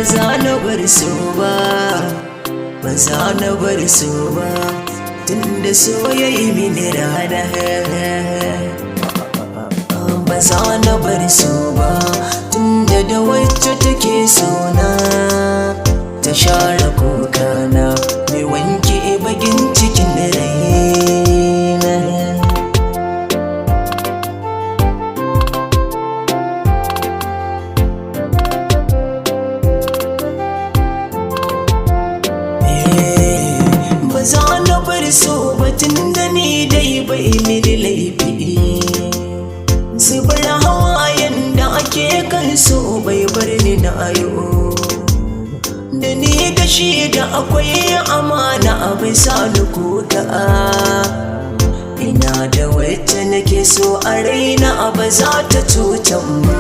za na bar so ba, ba za na bar so ba, tunda so ya yi mini rana. Ba za na bar so ba, tunda da wacce take sona ta share kokana, mai wanke bakin cikin raina. Ba za na bar so ba, tunda ni dai bai mini laifi. Zubar hawayen da ake kan so bai bar ni na ayo, da ni da shi da akwai amana a bisa da kuka. Ina da wacce nake so a raina ba za ta cutan mu.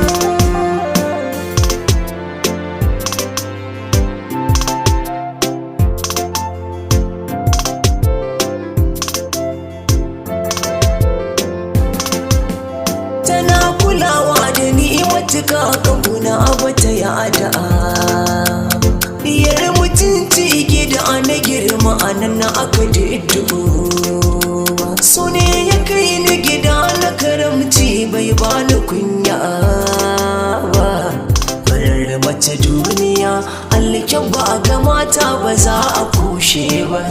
Tana kulawa da ni matuka, kauna bata yada. Diyar mutunci gida na girma a nan aka diddigo. So ne ya kai ni gida na karamci, bai bani kunya ba. Farar mace duniya alkyau ba ga mata ba za a kushe ba.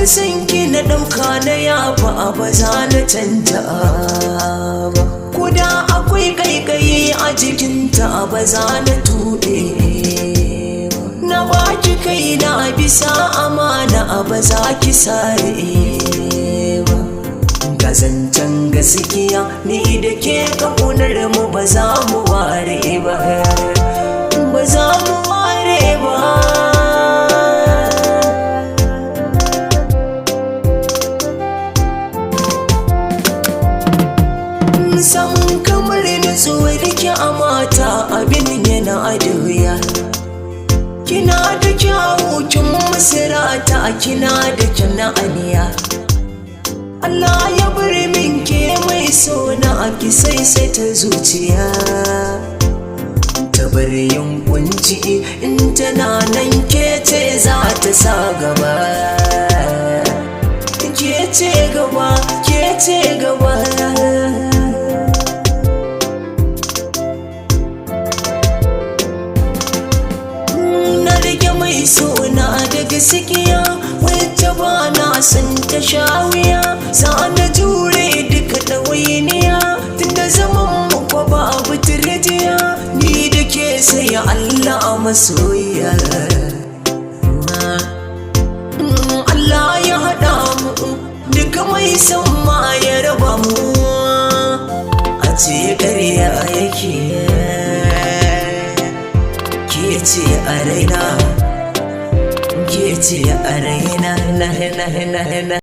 Sanki na ɗauka na yafa ba za na canja ba, kuda akwai kaikayi a jikinta ba za na tuɗe ba. Na baki kai na bisa amana ba za ki sare ba. Gazancen gaskiya ni da ke ƙaunar mu ba za mu ware ba, ba za mu ware ba. San kamar nutsuwar ki a mata abin yana da wuya. Kina da kyawu kin musirata, kina da kyan aniya. Allah ya bar min ke mai sona ki sai ta zuciya. Ta bar yin kunci in tana nan ke ce za ta sa gaba. Ke ce gaba, ke ce gaba. Mai sona da gaskiya wacce ba na san ta shawiya, sa na jure duka ɗawainiya, tunda zaman mu kwa babu turjiya. Ni da ke sai Allah masoyiya. Allah ya haɗa mu duka, mai son ma ya raba mu. A ce ƙarya yake, ke ce a raina, ke ce a raina.